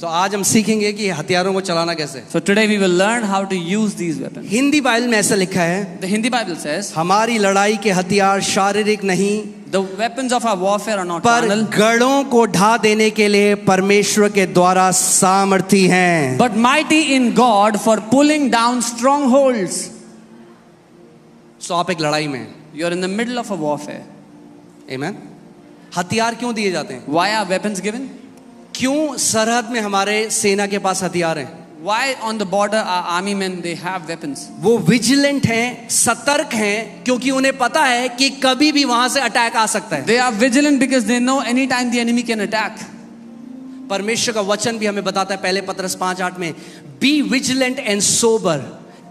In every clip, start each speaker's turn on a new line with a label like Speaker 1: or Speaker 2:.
Speaker 1: तो आज हम सीखेंगे कि हथियारों को चलाना कैसे।
Speaker 2: So today we will learn how to use these weapons.
Speaker 1: Hindi Bible में ऐसा लिखा है,
Speaker 2: The Hindi Bible says,
Speaker 1: हमारी लड़ाई के हथियार शारीरिक नहीं,
Speaker 2: the weapons of our warfare are not
Speaker 1: पर
Speaker 2: carnal,
Speaker 1: गढ़ों को ढा देने के लिए परमेश्वर के द्वारा सामर्थी हैं।
Speaker 2: but mighty in God for pulling down strongholds.
Speaker 1: सो आप एक लड़ाई में हैं।
Speaker 2: You're in the middle of a warfare.
Speaker 1: आमीन। हथियार क्यों दिए जाते हैं?
Speaker 2: Why are weapons given?
Speaker 1: क्यों सरहद में हमारे सेना के पास हथियार हैं?
Speaker 2: Why on the border our army men they have weapons?
Speaker 1: वो विजिलेंट हैं, सतर्क हैं, क्योंकि उन्हें पता है कि कभी भी वहां से अटैक आ सकता है।
Speaker 2: They are vigilant because they know anytime the enemy can attack.
Speaker 1: परमेश्वर का वचन भी हमें बताता है पहले पत्रस 5:8 में, बी विजिलेंट एंड सोबर।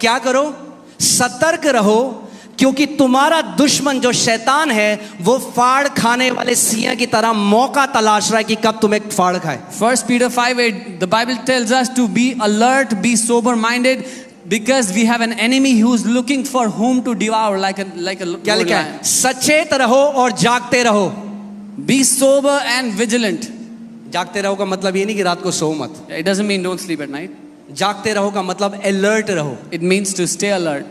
Speaker 1: क्या करो? सतर्क रहो, क्योंकि तुम्हारा दुश्मन जो शैतान है वो फाड़ खाने वाले सिंह की तरह मौका तलाश रहा है कि कब तुम्हें फाड़ खाए।
Speaker 2: 1 Peter 5:8 the Bible tells us to be alert, be sober minded, because we have an enemy who is looking for whom to devour like a
Speaker 1: क्या लिखा है? सचेत रहो और जागते रहो।
Speaker 2: Be sober and vigilant.
Speaker 1: जागते रहो का मतलब ये नहीं कि रात को सो मत।
Speaker 2: It doesn't mean don't sleep at night.
Speaker 1: जागते रहो का मतलब अलर्ट रहो।
Speaker 2: It means to stay alert.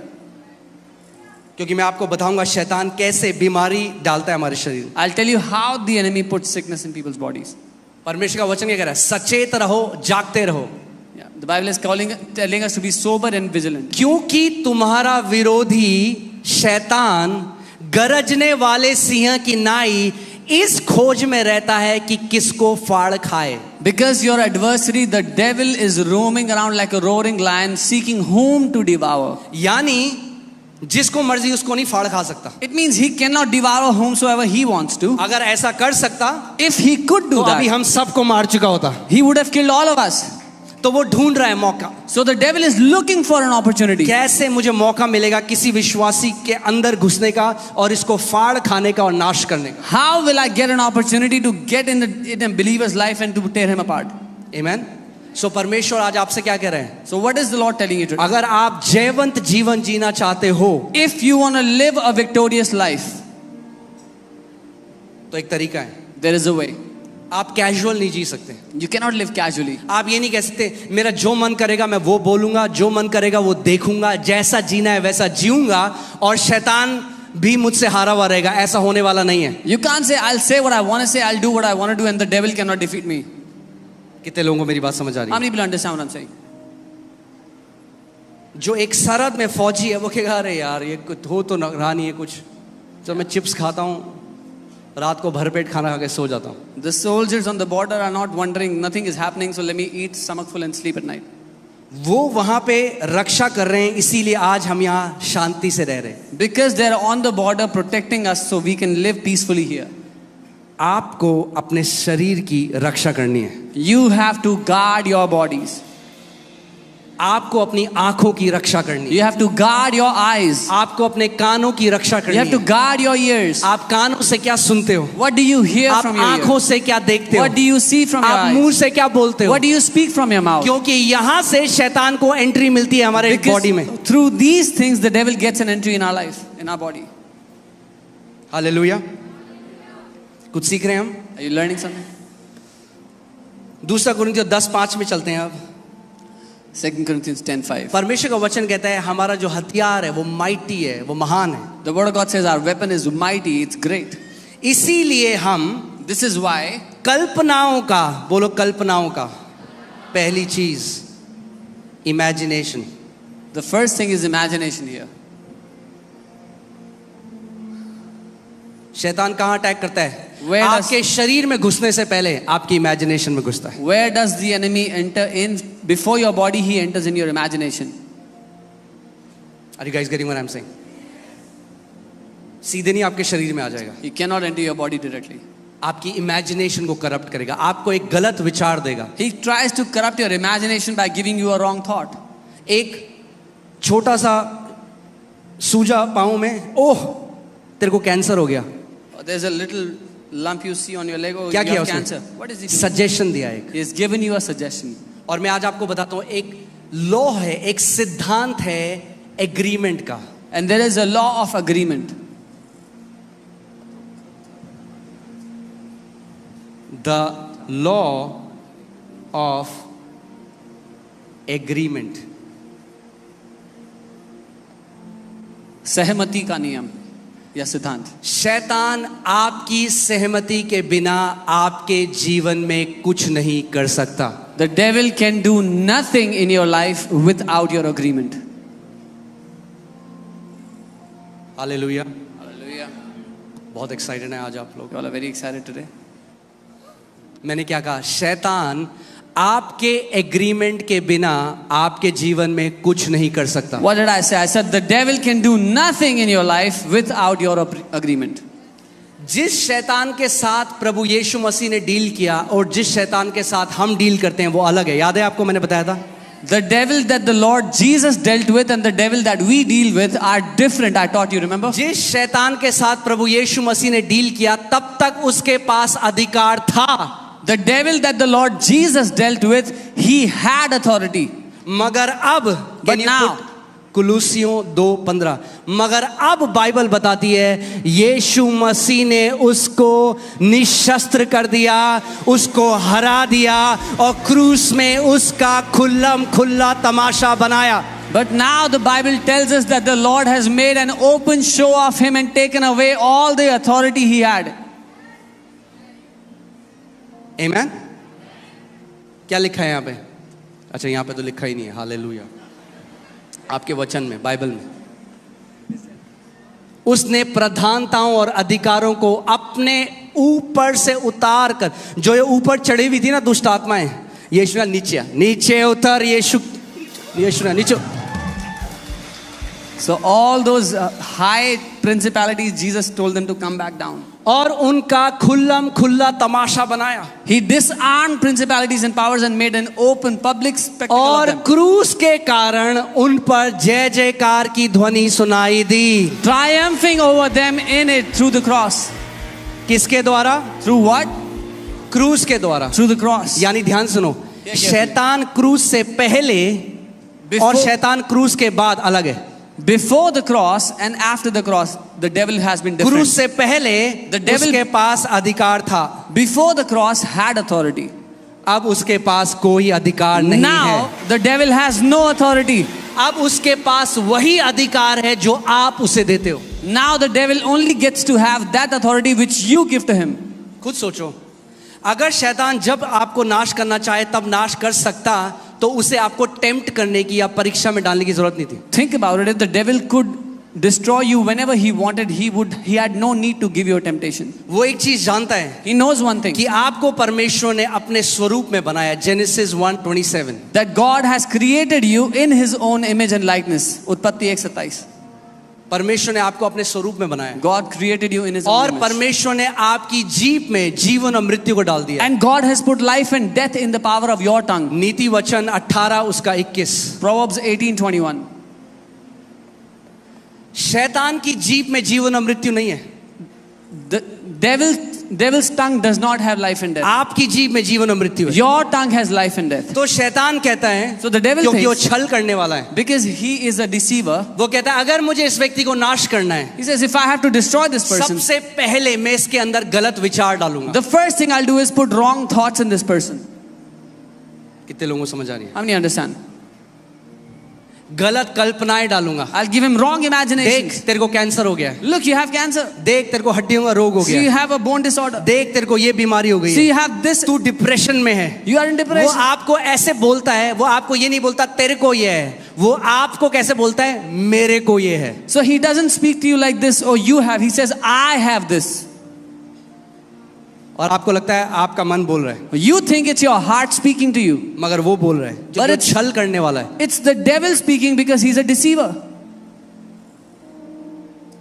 Speaker 1: क्योंकि मैं आपको बताऊंगा शैतान कैसे बीमारी डालता है हमारे शरीर।
Speaker 2: I'll tell you how the enemy puts sickness in people's bodies.
Speaker 1: परमेश्वर का वचन क्या कह रहा है? सचेत रहो, जागते रहो।
Speaker 2: Yeah, the Bible is telling us to be sober and vigilant.
Speaker 1: क्योंकि तुम्हारा विरोधी शैतान गरजने वाले सिंह की नाई इस खोज में रहता है कि किसको फाड़ खाए।
Speaker 2: Because your adversary the devil is roaming around like a roaring lion seeking whom to devour.
Speaker 1: यानी जिसको मर्जी उसको नहीं फाड़ खा सकता।
Speaker 2: It means he cannot devour whomsoever he wants to.
Speaker 1: अगर ऐसा कर सकता,
Speaker 2: If he could do
Speaker 1: तो अभी
Speaker 2: that,
Speaker 1: हम सबको मार चुका होता।
Speaker 2: he would have killed all of us.
Speaker 1: तो वो ढूंढ रहा है मौका।
Speaker 2: So the devil is looking for an opportunity.
Speaker 1: कैसे मुझे मौका मिलेगा किसी विश्वासी के अंदर घुसने का और इसको फाड़ खाने का और नाश करने का।
Speaker 2: How will I get an opportunity to get in a believer's life and to tear him apart?
Speaker 1: Amen. सो परमेश्वर आज आपसे क्या कह रहे हैं?
Speaker 2: So what is the Lord telling you today?
Speaker 1: अगर आप जयवंत जीवन जीना चाहते हो,
Speaker 2: If you want to live a victorious life,
Speaker 1: तो एक तरीका है।
Speaker 2: there is a way.
Speaker 1: आप कैजुअल नहीं जी सकते।
Speaker 2: You cannot live casually.
Speaker 1: आप ये नहीं कह सकते मेरा जो मन करेगा मैं वो बोलूंगा, जो मन करेगा वो देखूंगा, जैसा जीना है वैसा जीऊंगा और शैतान भी मुझसे हारा हुआ रहेगा। ऐसा होने वाला नहीं है।
Speaker 2: You can't say I'll say what I want to say, I'll do what I want to do, and the devil cannot defeat me.
Speaker 1: कितने लोगों को मेरी बात समझ आ रही
Speaker 2: How
Speaker 1: है?
Speaker 2: many people understand what I'm saying?
Speaker 1: जो एक सरहद में फौजी है वो कहेगा अरे यार ये कुछ हो तो रहा नहीं है कुछ, जब मैं चिप्स खाता हूँ रात को भरपेट खाना खा के सो जाता हूँ।
Speaker 2: The soldiers on the border are not wondering nothing is happening, so let me eat stomach full and sleep at night.
Speaker 1: वो वहां पे रक्षा कर रहे हैं, इसीलिए आज हम यहाँ शांति से रह रहे हैं।
Speaker 2: Because they are on the border protecting us, so we can live peacefully here.
Speaker 1: आपको अपने शरीर की रक्षा करनी है।
Speaker 2: You have to guard your bodies.
Speaker 1: आपको अपनी आंखों की रक्षा करनी है।
Speaker 2: You have to guard your eyes.
Speaker 1: आपको अपने कानों की रक्षा करनी
Speaker 2: You
Speaker 1: है।
Speaker 2: have to guard your ears.
Speaker 1: आप कानों से क्या सुनते हो?
Speaker 2: What do you hear
Speaker 1: आप
Speaker 2: from your
Speaker 1: आंखों
Speaker 2: ears?
Speaker 1: से क्या देखते हो?
Speaker 2: What do you see from your
Speaker 1: आप मुंह
Speaker 2: eyes?
Speaker 1: से क्या बोलते हो?
Speaker 2: What do you speak from your mouth?
Speaker 1: क्योंकि यहाँ से शैतान को एंट्री मिलती है हमारे बॉडी में।
Speaker 2: Because through these things the devil gets an entry in our life, in our body.
Speaker 1: Hallelujah. कुछ सीख रहे हैं हम?
Speaker 2: Are you learning something?
Speaker 1: दूसरा कुरिन्थियों 10:5 में चलते हैं अब।
Speaker 2: 2 Corinthians 10:5.
Speaker 1: परमेश्वर का वचन कहता है हमारा जो हथियार है वो माइटी है, वो महान है।
Speaker 2: The word of God says our weapon is mighty, it's great.
Speaker 1: इसीलिए हम
Speaker 2: This is why
Speaker 1: कल्पनाओं का, बोलो कल्पनाओं का, पहली चीज imagination.
Speaker 2: the first thing is imagination here.
Speaker 1: शैतान कहाँ अटैक करता है?
Speaker 2: Where does-
Speaker 1: आपके शरीर में घुसने से पहले आपकी इमेजिनेशन में घुसता है।
Speaker 2: Where does the enemy enter in? Before your body, he enters in your imagination.
Speaker 1: Are you guys getting what I'm saying? सीधे नहीं आपके शरीर में आ जाएगा,
Speaker 2: He cannot enter your body directly.
Speaker 1: आपकी इमेजिनेशन को करप्ट करेगा, आपको एक गलत विचार देगा।
Speaker 2: He tries to corrupt your imagination by giving you a wrong thought.
Speaker 1: एक छोटा सा सूजा पाँव में, ओह तेरे को कैंसर हो गया,
Speaker 2: There's a little lump you see on your leg. Oh,
Speaker 1: क्या
Speaker 2: you
Speaker 1: किया
Speaker 2: have
Speaker 1: उसने?
Speaker 2: cancer. What is he doing?
Speaker 1: Suggestion दिया एक।
Speaker 2: He has given you a suggestion.
Speaker 1: और मैं आज आपको बताता हूँ एक लॉ है, एक सिद्धांत है एग्रीमेंट का।
Speaker 2: And there is a law of agreement.
Speaker 1: The law of agreement.
Speaker 2: सहमति का नियम या सिद्धांत.
Speaker 1: शैतान आपकी सहमति के बिना आपके जीवन में कुछ नहीं कर सकता.
Speaker 2: The devil can do nothing in your life without your agreement.
Speaker 1: Hallelujah.
Speaker 2: Hallelujah.
Speaker 1: बहुत एक्साइटेड है आज आप लोग.
Speaker 2: You all are very excited today.
Speaker 1: मैंने क्या कहा? शैतान आपके एग्रीमेंट के बिना आपके जीवन में कुछ नहीं कर सकता.
Speaker 2: What did I say? I said the devil can do nothing in your life without your agreement.
Speaker 1: जिस शैतान के साथ प्रभु यीशु मसीह ने डील किया और जिस शैतान के साथ हम डील करते हैं वो अलग है. याद है आपको, मैंने बताया था.
Speaker 2: The devil that the Lord Jesus dealt with and the devil that we deal with are different. I taught you, remember?
Speaker 1: जिस शैतान के साथ प्रभु यीशु मसीह ने डील किया तब तक उसके पास अधिकार था.
Speaker 2: The devil that the Lord Jesus dealt with, he had authority.
Speaker 1: मगर अब
Speaker 2: But now,
Speaker 1: कुलूसियों 2:15, मगर अब बाइबल बताती है यीशु मसीह ने उसको निशस्त्र कर दिया, उसको हरा दिया और क्रूस में उसका खुल्लम खुल्ला तमाशा बनाया.
Speaker 2: but now the Bible tells us that the Lord has made an open show of him and taken away all the authority he had.
Speaker 1: आमेन. क्या लिखा है यहाँ पे? अच्छा, यहाँ पे तो लिखा ही नहीं है. हालेलुया. आपके वचन में, बाइबल में, उसने प्रधानताओं और अधिकारों को अपने ऊपर से उतार कर, जो ये ऊपर चढ़ी हुई थी ना दुष्ट आत्माएं, यीशु ने नीचे उतर, यीशु ने नीचे.
Speaker 2: So all those high principalities, Jesus told them to come back down.
Speaker 1: और उनका खुल्लम खुल्ला तमाशा बनाया.
Speaker 2: He disarmed principalities and powers and made an open public spectacle of
Speaker 1: और
Speaker 2: them.
Speaker 1: क्रूस के कारण उन पर जय जयकार की ध्वनि सुनाई दी.
Speaker 2: Triumphing over them in it through the cross.
Speaker 1: किसके द्वारा?
Speaker 2: Through what?
Speaker 1: क्रूस के द्वारा.
Speaker 2: Through the cross.
Speaker 1: यानी ध्यान सुनो, शैतान क्रूस से पहले और शैतान क्रूस के बाद अलग है.
Speaker 2: Before the cross and after the cross, the devil has been different.
Speaker 1: क्रूस से पहले
Speaker 2: The devil-
Speaker 1: उसके पास अधिकार था.
Speaker 2: Before the cross had authority.
Speaker 1: अब उसके पास कोई अधिकार नहीं
Speaker 2: Now
Speaker 1: है.
Speaker 2: the devil has no authority.
Speaker 1: अब उसके पास वही अधिकार है जो आप उसे देते हो.
Speaker 2: Now the devil only gets to have that authority which you give to him.
Speaker 1: खुद सोचो, अगर शैतान जब आपको नाश करना चाहे तब नाश कर सकता, तो उसे आपको टेम्प्ट करने की या परीक्षा में डालने की जरूरत नहीं थी.
Speaker 2: Think about it. If the devil could destroy you whenever he wanted, he had no need to give you a temptation.
Speaker 1: वो एक चीज जानता है
Speaker 2: He knows one thing,
Speaker 1: कि आपको परमेश्वर ने अपने स्वरूप में बनाया. Genesis 1:27.
Speaker 2: that God has created you in his own image and likeness. उत्पत्ति 1:27.
Speaker 1: परमेश्वर ने आपको अपने स्वरूप में बनाया
Speaker 2: God created you in his own
Speaker 1: और
Speaker 2: image.
Speaker 1: परमेश्वर ने आपकी जीभ में जीवन और मृत्यु को डाल दिया.
Speaker 2: And God has put life and death in the power of your tongue.
Speaker 1: नीति वचन 18 उसका 21.
Speaker 2: Proverbs 18:21.
Speaker 1: शैतान की जीभ में जीवन और मृत्यु नहीं है.
Speaker 2: The devil's tongue does not have life and death.
Speaker 1: आपकी जीभ में जीवन और मृत्यु है.
Speaker 2: Your tongue has life and death.
Speaker 1: तो शैतान कहता है,
Speaker 2: So the devil
Speaker 1: क्योंकि वो
Speaker 2: thinks,
Speaker 1: छल करने वाला है,
Speaker 2: because he is a deceiver,
Speaker 1: वो कहता है अगर मुझे इस व्यक्ति को नाश करना है,
Speaker 2: he says, if I have to destroy this person,
Speaker 1: सबसे पहले मैं इसके अंदर गलत विचार डालूंगा.
Speaker 2: the first thing I'll do is put wrong thoughts in this person.
Speaker 1: कितने लोगों को समझ आ रही है?
Speaker 2: How many understand?
Speaker 1: गलत कल्पनाएं डालूंगा.
Speaker 2: I'll give him wrong imaginations.
Speaker 1: देख तेरे को कैंसर हो गया है.
Speaker 2: Look, you have cancer.
Speaker 1: देख तेरे को हड्डियों का रोग हो
Speaker 2: See, you
Speaker 1: गया है.
Speaker 2: have a bone disorder.
Speaker 1: देख तेरे को ये बीमारी हो गई
Speaker 2: See, you
Speaker 1: है.
Speaker 2: have this.
Speaker 1: तू डिप्रेशन में है.
Speaker 2: You are in
Speaker 1: वो
Speaker 2: depression.
Speaker 1: आपको ऐसे बोलता है, वो आपको ये नहीं बोलता तेरे को ये है, वो आपको कैसे बोलता है, मेरे को ये है.
Speaker 2: So he doesn't speak to you like this, oh, you have. He says, I have this.
Speaker 1: और आपको लगता है आपका मन बोल रहा है,
Speaker 2: You think it's your heart speaking to you.
Speaker 1: मगर वो बोल रहा है
Speaker 2: But
Speaker 1: जो
Speaker 2: it's-
Speaker 1: छल करने वाला है.
Speaker 2: It's the devil speaking because he's a deceiver.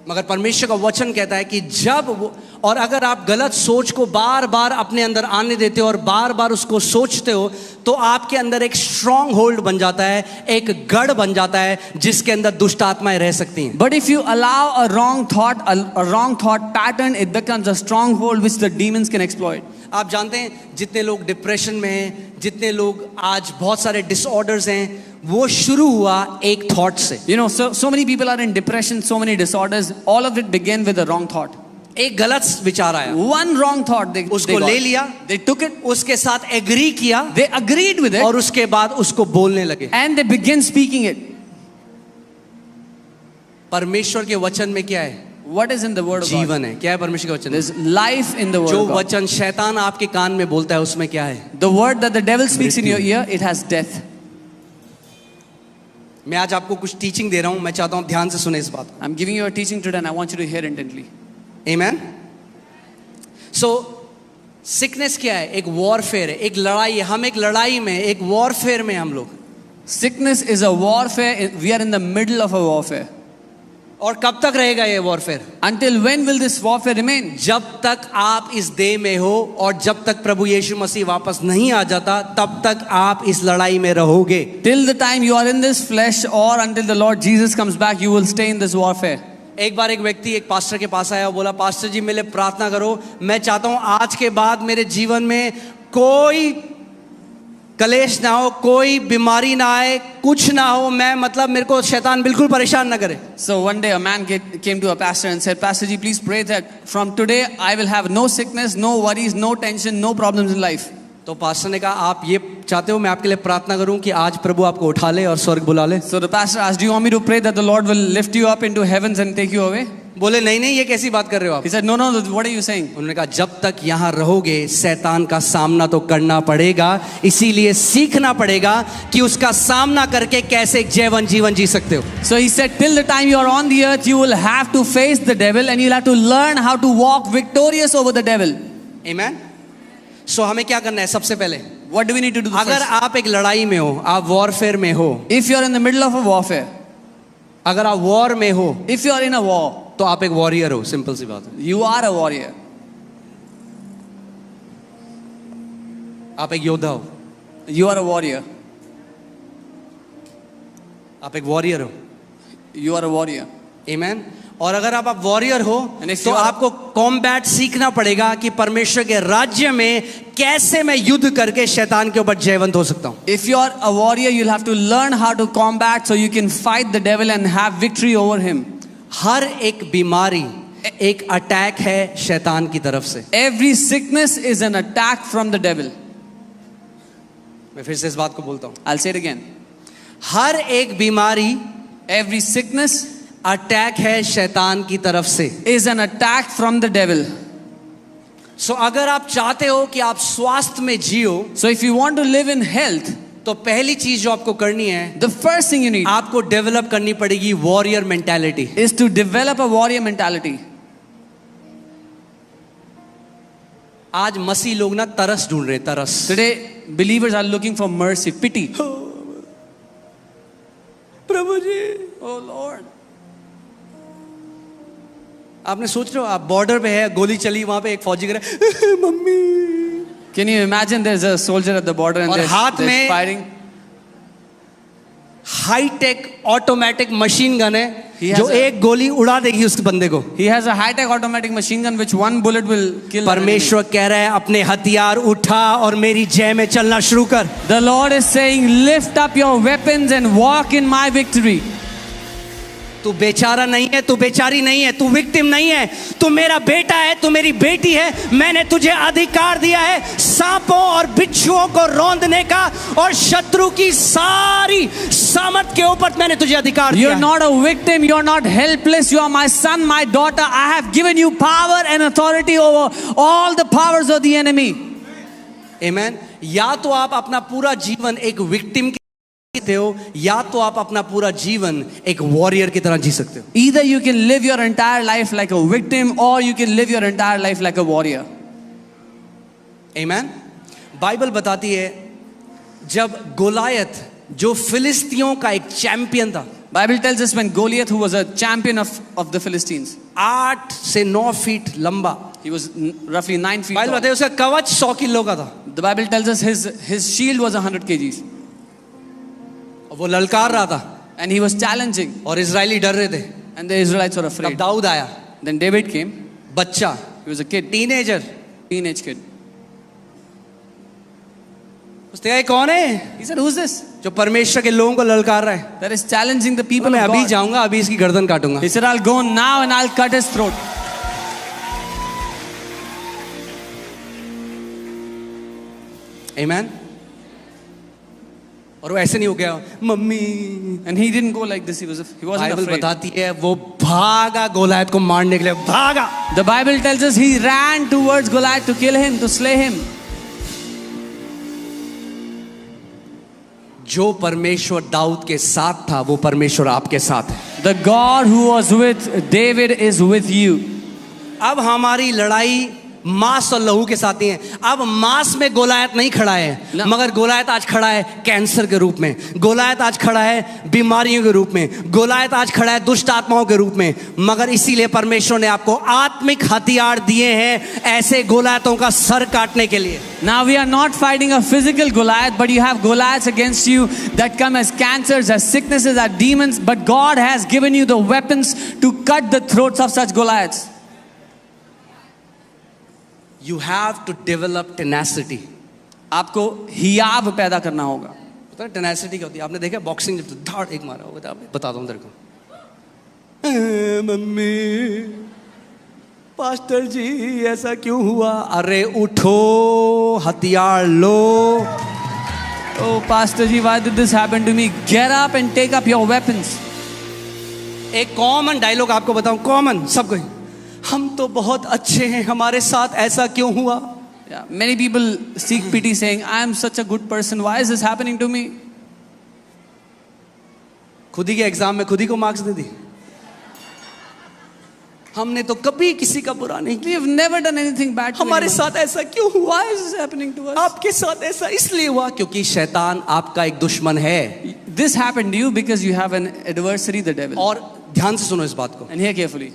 Speaker 1: मगर परमेश्वर का वचन कहता है कि जब वो, और अगर आप गलत सोच को बार बार अपने अंदर आने देते हो और बार बार उसको सोचते हो, तो आपके अंदर एक स्ट्रॉन्ग होल्ड बन जाता है, एक गढ़ बन जाता है जिसके अंदर दुष्ट आत्माएं रह सकती हैं.
Speaker 2: But if you allow a wrong thought pattern, it becomes a stronghold which the demons can exploit.
Speaker 1: आप जानते हैं जितने लोग डिप्रेशन में हैं, जितने लोग आज बहुत सारे डिसऑर्डर्स हैं, वो शुरू हुआ एक थॉट से.
Speaker 2: You know, so many people are in depression, so many disorders. All of it began with a wrong thought.
Speaker 1: एक गलत विचार आया,
Speaker 2: One wrong thought they
Speaker 1: उसको
Speaker 2: got.
Speaker 1: ले लिया,
Speaker 2: They took it.
Speaker 1: उसके साथ एग्री किया
Speaker 2: They agreed with it.
Speaker 1: और उसके बाद उसको बोलने लगे।
Speaker 2: And they began speaking it.
Speaker 1: परमेश्वर के वचन में क्या है?
Speaker 2: What is in the word of God?
Speaker 1: जीवन है। क्या है परमेश्वर के वचन में?
Speaker 2: There's life in the word
Speaker 1: जो
Speaker 2: of God.
Speaker 1: वचन शैतान आपके कान में बोलता है उसमें क्या है?
Speaker 2: The word that the devil speaks in your ear, it has death.
Speaker 1: मैं आज आपको कुछ टीचिंग दे रहा हूं, मैं चाहता हूं ध्यान से सुने इस बात को।
Speaker 2: I'm giving you a teaching today and I want you to hear intently.
Speaker 1: Amen. So sickness क्या है? एक वॉरफेयर है, एक लड़ाई है। हम एक लड़ाई में, एक वॉरफेयर में हम लोग।
Speaker 2: Sickness is a warfare. We are in the middle of a warfare.
Speaker 1: और कब तक रहेगा ये warfare?
Speaker 2: Until when will this warfare remain?
Speaker 1: जब तक आप इस देह में हो और जब तक प्रभु यीशु मसीह वापस नहीं आ जाता, तब तक आप इस लड़ाई में रहोगे।
Speaker 2: Till the time you are in this flesh or until the Lord Jesus comes back, you will stay in this warfare.
Speaker 1: एक बार एक व्यक्ति एक पास्टर के पास आया और बोला, पास्टर जी मेरे लिए प्रार्थना करो, मैं चाहता हूं आज के बाद मेरे जीवन में कोई कलेश ना हो, कोई बीमारी ना आए, कुछ ना हो, मैं मतलब मेरे को शैतान बिल्कुल परेशान ना करे।
Speaker 2: So one day a man came to a pastor and said, Pastor ji, please pray that from today I will have no sickness, no worries, no tension, no problems in life.
Speaker 1: तो pastor ने कहा, आप ये चाहते हो मैं आपके लिए प्रार्थना करूं कि आज प्रभु आपको उठा ले और स्वर्ग बुला ले?
Speaker 2: So the pastor asked, do you want me to pray that the Lord will lift you up into heavens and take you away?
Speaker 1: बोले नहीं नहीं, ये कैसी बात कर रहे हो आप?
Speaker 2: He said, no, what are you saying?
Speaker 1: उन्होंने कहा, जब तक यहाँ रहोगे शैतान का सामना तो करना पड़ेगा, इसीलिए सीखना पड़ेगा कि उसका सामना करके कैसे एक जैवन जीवन जी सकते हो।
Speaker 2: So he said, till the time you are on the earth, you will have to face the devil and you'll have to learn how to walk victorious over the devil.
Speaker 1: Amen. So हमें क्या करना है? सबसे पहले
Speaker 2: What do we need to do
Speaker 1: अगर
Speaker 2: first?
Speaker 1: आप एक लड़ाई में हो, आप वॉरफेयर में हो,
Speaker 2: If you are in the middle of a warfare,
Speaker 1: अगर आप वॉर में हो
Speaker 2: if you are in a war,
Speaker 1: तो आप एक वॉरियर हो। सिंपल सी बात है,
Speaker 2: you are a warrior.
Speaker 1: आप एक योद्धा हो,
Speaker 2: You are a warrior.
Speaker 1: आप एक वॉरियर हो।
Speaker 2: You are a warrior.
Speaker 1: Amen. और अगर आप वॉरियर हो
Speaker 2: And if
Speaker 1: तो
Speaker 2: you are-
Speaker 1: आपको कॉम्बैट सीखना पड़ेगा कि परमेश्वर के राज्य में कैसे मैं युद्ध करके शैतान के ऊपर जयवंत हो सकता हूं।
Speaker 2: If you are a warrior, you'll have to learn how to combat so you can fight the devil and have victory over him.
Speaker 1: हर एक बीमारी एक अटैक है शैतान की तरफ से।
Speaker 2: Every sickness is an attack from the devil.
Speaker 1: मैं फिर से इस बात को बोलता हूं,
Speaker 2: I'll say it again.
Speaker 1: हर एक बीमारी
Speaker 2: Every sickness
Speaker 1: अटैक है शैतान की तरफ से।
Speaker 2: is an attack from the devil.
Speaker 1: सो अगर आप चाहते हो कि आप स्वास्थ्य में जियो,
Speaker 2: So if you want to live in health,
Speaker 1: तो पहली चीज जो आपको करनी है,
Speaker 2: the first thing you need
Speaker 1: आपको डेवलप करनी पड़ेगी warrior mentality.
Speaker 2: is to develop a warrior mentality.
Speaker 1: आज मसीह लोग ना तरस ढूंढ रहे, तरस।
Speaker 2: Today, believers are looking for mercy, pity.
Speaker 1: Prabhu ji,
Speaker 2: Oh Lord.
Speaker 1: आपने सोच रहे हो आप बॉर्डर पे है, गोली चली, वहां पे एक फौजी कर रहा है, mummy.
Speaker 2: Can you imagine there's a soldier at the border and
Speaker 1: और
Speaker 2: they're
Speaker 1: हाथ में
Speaker 2: firing?
Speaker 1: Hi-tech automatic machine gun है
Speaker 2: He has
Speaker 1: जो
Speaker 2: a-
Speaker 1: एक गोली उड़ा देगी उस बंदे को।
Speaker 2: He has a high-tech automatic machine gun which one bullet will kill. an enemy.
Speaker 1: परमेश्वर कह रहा है अपने हथियार उठा और मेरी जय में चलना शुरू कर।
Speaker 2: The Lord is saying, lift up your weapons and walk in my victory.
Speaker 1: तू बेचारा नहीं है, तू बेचारी नहीं है, तू विक्टिम नहीं है, तू मेरा बेटा है, तू मेरी बेटी है। मैंने तुझे अधिकार दिया है सांपों और बिच्छुओं को रौंदने का और शत्रु की सारी सामर्थ के ऊपर मैंने तुझे अधिकार दिया
Speaker 2: You're
Speaker 1: है।
Speaker 2: not a victim. You're not helpless. You are my son, my daughter. I have given you power and authority over all the powers of the enemy.
Speaker 1: Amen. या तो आप अपना पूरा जीवन एक विक्टिम की हो, या तो आप अपना पूरा जीवन एक वॉरियर की तरह जी सकते हो।
Speaker 2: Either you can live your entire life like a victim or you can live your entire life like a warrior.
Speaker 1: Amen. Bible बताती है जब गोलायत जो फिलिस्तियों का एक चैंपियन था,
Speaker 2: Bible tells us when Goliath, who was a champion of the Philistines,
Speaker 1: 8 से 9 feet लंबा,
Speaker 2: he was roughly 9 feet
Speaker 1: Bible
Speaker 2: tall.
Speaker 1: बताती है उसका कवच 100 किलो का था।
Speaker 2: The Bible tells us his shield was 100 kgs.
Speaker 1: और वो ललकार रहा था
Speaker 2: And he was challenging.
Speaker 1: और इजरायली डर रहे थे।
Speaker 2: And the Israelites were
Speaker 1: तब
Speaker 2: afraid.
Speaker 1: दाऊद आया,
Speaker 2: Then David came.
Speaker 1: बच्चा,
Speaker 2: He was a kid,
Speaker 1: teenager.
Speaker 2: teenage kid.
Speaker 1: उसने कहा, ये कौन है
Speaker 2: He said, who's this?
Speaker 1: जो परमेश्वर के लोगों को ललकार रहा है?
Speaker 2: That is challenging the people
Speaker 1: मैं
Speaker 2: of
Speaker 1: अभी
Speaker 2: God.
Speaker 1: जाऊंगा, अभी इसकी गर्दन काटूंगा।
Speaker 2: He said, I'll go now and I'll cut his throat.
Speaker 1: आमेन। और वो ऐसे नहीं हो गया mummy.
Speaker 2: And he didn't go like this. He wasn't
Speaker 1: Bible
Speaker 2: afraid.
Speaker 1: बताती है वो भागा गोलायत को मारने के लिए, भागा।
Speaker 2: The Bible tells us he ran towards Goliath to kill him, to slay him.
Speaker 1: जो परमेश्वर दाऊद के साथ था वो परमेश्वर आपके साथ है।
Speaker 2: The God who was with David is with you.
Speaker 1: अब हमारी लड़ाई मांस और लहू के साथ ही है। अब मांस में गोलायत नहीं खड़ा है,
Speaker 2: ना।
Speaker 1: मगर गोलायत आज खड़ा है कैंसर के रूप में, गोलायत आज खड़ा है बीमारियों के रूप में, गोलायत आज खड़ा है दुष्ट आत्माओं के रूप में। मगर इसीलिए परमेश्वर ने आपको आत्मिक हथियार दिए हैं ऐसे गोलायतों का सर काटने के लिए।
Speaker 2: Now we are not fighting a physical Goliath, but you have Goliaths against you that come as cancers, as sicknesses, as demons. But God has given you the weapons to cut the throats of such Goliaths.
Speaker 1: You have to develop tenacity.
Speaker 2: आपको हियाव पैदा करना होगा।
Speaker 1: पता है tenacity क्या होती है? आपने देखा बॉक्सिंग जब धाड़ एक मारा होगा, बताता हूँ तेरे को। मम्मी, पास्टर जी ऐसा क्यों हुआ? अरे उठो, हथियार लो।
Speaker 2: Oh, Pastor ji, why did this happen to me? Get up and take up your weapons.
Speaker 1: एक कॉमन डायलॉग आपको बताऊं, कॉमन सबको, हम तो बहुत अच्छे हैं, हमारे साथ ऐसा क्यों हुआ?
Speaker 2: Yeah, many people seek pity saying, I am such a good person. Why is this happening to me?
Speaker 1: खुद ही के एग्जाम में खुद ही को मार्क्स दे दी। हमने तो कभी किसी का बुरा नहीं
Speaker 2: We
Speaker 1: किया,
Speaker 2: have never done anything bad to
Speaker 1: हमारे
Speaker 2: anyone.
Speaker 1: साथ ऐसा क्यों हुआ?
Speaker 2: Why is this happening to us?
Speaker 1: आपके साथ ऐसा इसलिए हुआ क्योंकि शैतान आपका एक दुश्मन है।
Speaker 2: This happened to you because you have an adversary, the devil.
Speaker 1: और ध्यान से सुनो इस बात को,
Speaker 2: And hear carefully.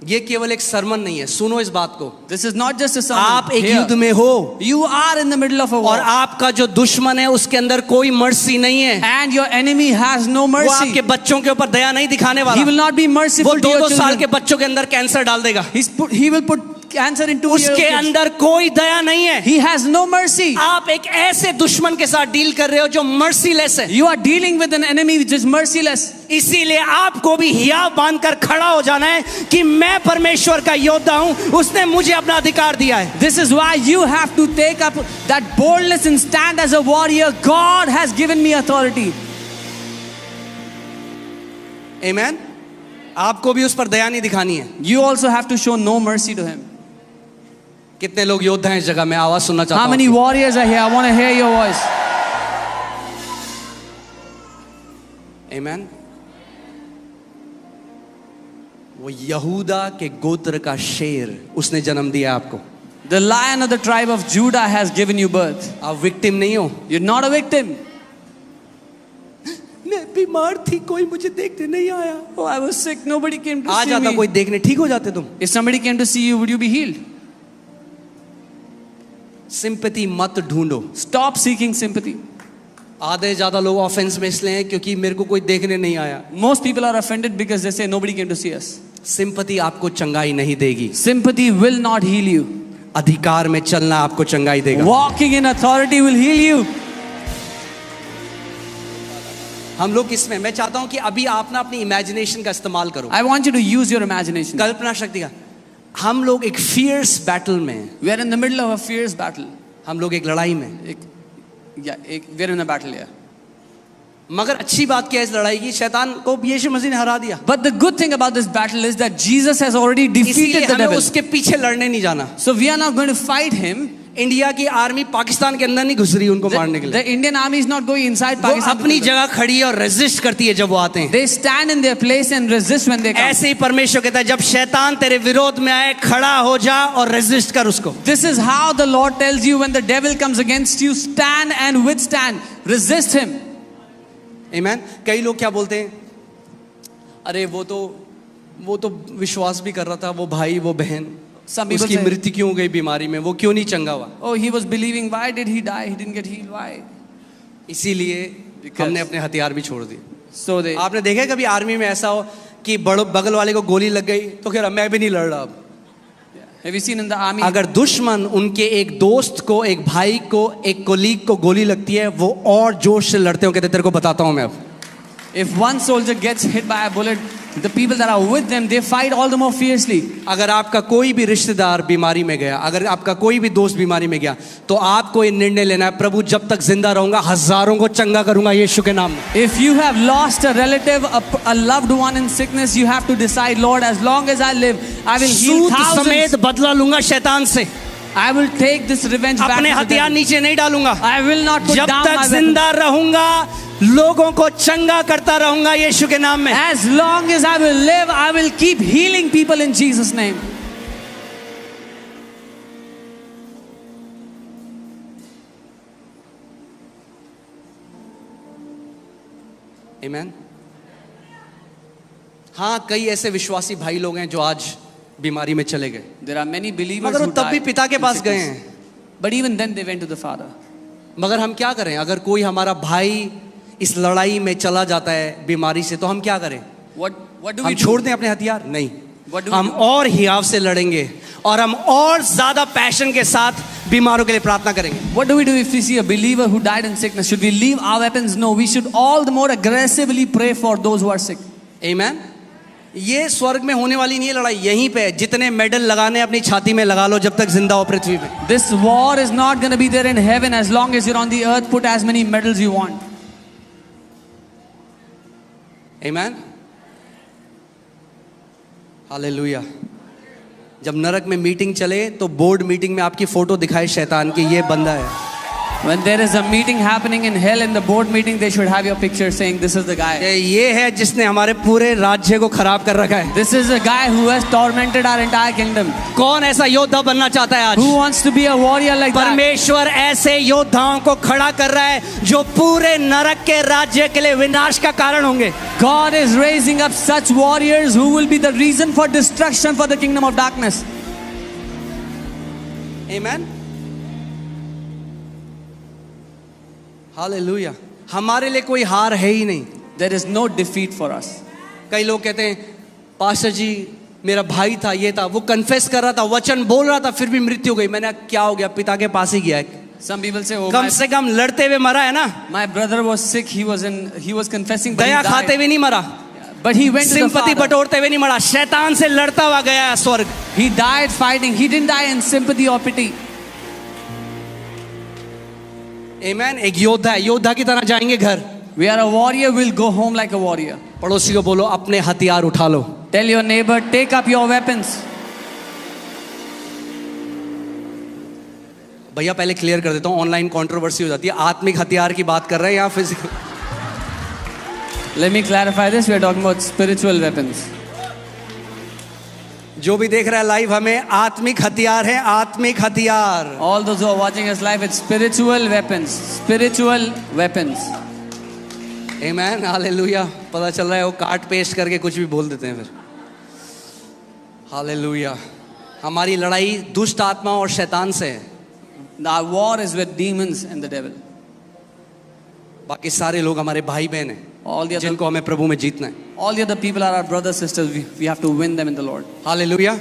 Speaker 1: ये केवल एक सरमन नहीं है, सुनो इस बात को।
Speaker 2: This is not just a sermon.
Speaker 1: आप एक
Speaker 2: Hear.
Speaker 1: युद्ध में हो
Speaker 2: You are in the middle of a war.
Speaker 1: और आपका जो दुश्मन है उसके अंदर कोई मर्सी नहीं है।
Speaker 2: And your enemy has no
Speaker 1: वो
Speaker 2: mercy.
Speaker 1: आपके बच्चों के ऊपर दया नहीं दिखाने
Speaker 2: He
Speaker 1: वाला।
Speaker 2: will not be
Speaker 1: वो
Speaker 2: merciful to your
Speaker 1: 2-2 साल के
Speaker 2: children.
Speaker 1: बच्चों के अंदर कैंसर डाल देगा।
Speaker 2: He will put cancer in 2 years.
Speaker 1: उसके अंदर कोई दया नहीं है।
Speaker 2: He has no mercy.
Speaker 1: आप एक ऐसे दुश्मन के साथ डील कर रहे हो जो मर्सीलेस है।
Speaker 2: You are dealing with an enemy which is merciless.
Speaker 1: इसीलिए आपको भी हियाव बांधकर खड़ा हो जाना है कि मैं परमेश्वर का योद्धा हूं, उसने मुझे अपना अधिकार दिया है।
Speaker 2: This is why you have to take up that boldness and stand as a warrior. God has given me authority.
Speaker 1: आमेन। आपको भी उस पर दया नहीं दिखानी है।
Speaker 2: You also have to show no mercy to him.
Speaker 1: कितने लोग योद्धा हैं इस जगह में? आवाज सुनना चाहता
Speaker 2: How
Speaker 1: हूं।
Speaker 2: many warriors are here? I want to hear your voice.
Speaker 1: आमेन। वो यहूदा के गोत्र का शेर उसने जन्म दिया आपको।
Speaker 2: The lion of the tribe of Judah has given you birth.
Speaker 1: आप विक्टिम नहीं हो।
Speaker 2: You're not a victim.
Speaker 1: मैं बीमार थी, कोई मुझे देखने नहीं आया।
Speaker 2: Oh, I was sick. Nobody came to
Speaker 1: uh
Speaker 2: see
Speaker 1: जाता
Speaker 2: me.
Speaker 1: कोई देखने, ठीक हो जाते तुम।
Speaker 2: If somebody came to see you, would you be healed?
Speaker 1: Sympathy मत ढूंढो।
Speaker 2: Stop seeking sympathy.
Speaker 1: आधे ज्यादा लोग ऑफेंस में इसलिए हैं क्योंकि मेरे को कोई देखने नहीं आया।
Speaker 2: Most people are offended because they say nobody came to see us.
Speaker 1: Sympathy आपको चंगाई नहीं देगी,
Speaker 2: Sympathy will not heal you.
Speaker 1: अधिकार में चलना आपको चंगाई देगा।
Speaker 2: Walking in authority will heal you.
Speaker 1: हम लोग इसमें, मैं चाहता हूं कि अभी आप ना अपनी इमेजिनेशन का इस्तेमाल करो,
Speaker 2: I want you to use your imagination.
Speaker 1: कल्पना शक्ति का। हम लोग एक फियर्स बैटल में,
Speaker 2: We are in the middle of a fierce battle.
Speaker 1: हम लोग एक लड़ाई में,
Speaker 2: We are in a battle here.
Speaker 1: मगर अच्छी बात क्या है इस लड़ाई की? शैतान को यीशु मसीह ने हरा दिया।
Speaker 2: But the good thing about this battle is that Jesus has already
Speaker 1: इसीलिए
Speaker 2: defeated the
Speaker 1: हमें
Speaker 2: devil.
Speaker 1: उसके पीछे लड़ने नहीं जाना।
Speaker 2: So we are not going to fight him.
Speaker 1: India की आर्मी पाकिस्तान के अंदर नहीं घुस रही उनको मारने के लिए।
Speaker 2: The Indian army is not going inside
Speaker 1: वो
Speaker 2: Pakistan.
Speaker 1: अपनी जगह खड़ी है और रेजिस्ट करती है जब वो आते हैं।
Speaker 2: They stand in their place and resist when they come.
Speaker 1: ऐसे ही परमेश्वर कहता है जब शैतान तेरे विरोध में आए, खड़ा हो जा और रेजिस्ट कर उसको।
Speaker 2: This is how the Lord tells you when the devil comes against you, stand and withstand. Resist him.
Speaker 1: आमीन। कई लोग क्या बोलते हैं, अरे वो तो विश्वास भी कर रहा था, वो भाई वो बहन,
Speaker 2: Some people
Speaker 1: उसकी
Speaker 2: say,
Speaker 1: मृत्यु क्यों हो गई बीमारी में, वो क्यों नहीं चंगा हुआ?
Speaker 2: oh, he was believing. Why did he die? He didn't get healed. Why?
Speaker 1: इसीलिए हमने अपने हथियार भी छोड़ दिए।
Speaker 2: So they.
Speaker 1: आपने देखा है कभी आर्मी में ऐसा हो कि बगल वाले को गोली लग गई तो कह रहा मैं भी नहीं लड़ रहा अब।
Speaker 2: Have you seen in the army?
Speaker 1: अगर दुश्मन उनके एक दोस्त को, एक भाई को, एक कोलीग को गोली लगती है, वो और जोश से लड़ते हो, कहते तेरे को बताता हूं मैं अब।
Speaker 2: If one soldier gets hit by a bullet, The people that are with them, they fight all the more fiercely.
Speaker 1: अगर आपका कोई भी रिश्तेदार बीमारी में गया, अगर आपका कोई भी दोस्त बीमारी में गया, तो आपको ये निर्णय लेना है, प्रभु जब तक जिंदा रहूंगा हजारों को चंगा करूंगा यीशु के नाम में।
Speaker 2: If you have lost a relative, a loved one in sickness, you have to decide, Lord, as long as I live, I will heal
Speaker 1: Sood
Speaker 2: thousands.
Speaker 1: समेत बदला लूंगा शैतान से,
Speaker 2: I will take this revenge back
Speaker 1: अपने
Speaker 2: to the
Speaker 1: हथियार
Speaker 2: devil.
Speaker 1: नीचे नहीं डालूंगा।
Speaker 2: I will not put
Speaker 1: जब
Speaker 2: down
Speaker 1: तक
Speaker 2: my weapon.
Speaker 1: जिंदा रहूंगा लोगों को चंगा करता रहूंगा यीशु के नाम में।
Speaker 2: As long as I will live, I will keep healing people in Jesus' name.
Speaker 1: आमीन। हाँ, कई ऐसे विश्वासी भाई लोग हैं जो आज बीमारी में चले गए,
Speaker 2: There are many believers
Speaker 1: मगर वो
Speaker 2: who
Speaker 1: तब भी
Speaker 2: died
Speaker 1: पिता के
Speaker 2: in
Speaker 1: पास गए
Speaker 2: sickness.
Speaker 1: हैं।
Speaker 2: But even then they went to the Father.
Speaker 1: मगर हम क्या करें? अगर कोई हमारा भाई इस लड़ाई में चला जाता है बीमारी से, तो हम क्या करें?
Speaker 2: What do
Speaker 1: हम
Speaker 2: we
Speaker 1: छोड़
Speaker 2: do?
Speaker 1: दें अपने हथियार? नहीं,
Speaker 2: What do we
Speaker 1: हम
Speaker 2: do?
Speaker 1: और हियाव से लड़ेंगे और हम और ज्यादा पैशन के साथ बीमारों के लिए प्रार्थना करेंगे।
Speaker 2: What do we do if we see a believer who died in sickness? Should we leave our weapons? No, we should all the more aggressively pray for those who are sick.
Speaker 1: आमीन। ये स्वर्ग में होने वाली नहीं है लड़ाई, यहीं पे है। जितने मेडल लगाने अपनी छाती में लगा लो जब तक जिंदा हो पृथ्वी पे।
Speaker 2: This war is not going to be there in heaven. As long as you're on the earth, put as many medals you want.
Speaker 1: आमीन, हालेलुया। जब नरक में मीटिंग चले तो बोर्ड मीटिंग में आपकी फोटो दिखाए शैतान की, ये बंदा है।
Speaker 2: When there is a meeting happening in hell, in the board meeting, they should have your picture saying, this is the guy.
Speaker 1: ये है जिसने हमारे पूरे राज्य को खराब कर रखा है।
Speaker 2: This is a guy who has tormented our entire kingdom.
Speaker 1: कौन ऐसा योद्धा बनना चाहता है आज?
Speaker 2: Who wants to be a warrior like that?
Speaker 1: परमेश्वर ऐसे योद्धाओं को खड़ा कर रहा है जो पूरे नरक के राज्य के लिए विनाश का कारण होंगे।
Speaker 2: God is raising up such warriors who will be the reason for destruction for the kingdom of darkness.
Speaker 1: आमीन, हालेलुया। हमारे लिए कोई हार है ही नहीं।
Speaker 2: There is no defeat for us.
Speaker 1: कई लोग कहते हैं पास्टर जी मेरा भाई था, ये था, वो कन्फेस कर रहा था, वचन बोल रहा था, फिर भी मृत्यु हो गई। मैंने कहा, क्या हो गया? पिता के पास ही गया है।
Speaker 2: Some people say, oh,
Speaker 1: कम से कम लड़ते हुए मरा है ना,
Speaker 2: my brother was sick. He was confessing, but he
Speaker 1: दया खाते
Speaker 2: died.
Speaker 1: हुए नहीं मरा,
Speaker 2: But he went to the
Speaker 1: sympathy
Speaker 2: Father.
Speaker 1: बटोरते हुए नहीं मरा, शैतान से लड़ता हुआ गया स्वर्ग।
Speaker 2: He died fighting. He didn't die in sympathy or pity.
Speaker 1: आमीन। एक योद्धा है, योद्धा की तरह जाएंगे घर।
Speaker 2: We are a warrior. We'll go home like a warrior.
Speaker 1: पड़ोसी को बोलो अपने हथियार उठा लो।
Speaker 2: Tell your neighbor, take up your weapons.
Speaker 1: भैया पहले क्लियर कर देता हूँ, ऑनलाइन कंट्रोवर्सी हो जाती है। आत्मिक हथियार की बात कर रहे हैं या physical?
Speaker 2: Let me clarify this. We are talking about spiritual weapons.
Speaker 1: जो भी देख रहा है लाइव, हमें आत्मिक हथियार है, आत्मिक हथियार।
Speaker 2: All those who are watching us live, it's spiritual weapons. Spiritual weapons.
Speaker 1: आमीन, हालेलुया। पता चल रहा है वो काट पेस्ट करके कुछ भी बोल देते हैं फिर। हालेलुया। हमारी लड़ाई दुष्ट आत्मा और शैतान से है।
Speaker 2: Our war is with demons and the devil.
Speaker 1: बाकी सारे लोग हमारे भाई बहन हैं
Speaker 2: All the other,
Speaker 1: जिनको हमें प्रभु में जीतना है।
Speaker 2: all the other people are our brothers, sisters. We have to win them in the Lord.
Speaker 1: Hallelujah.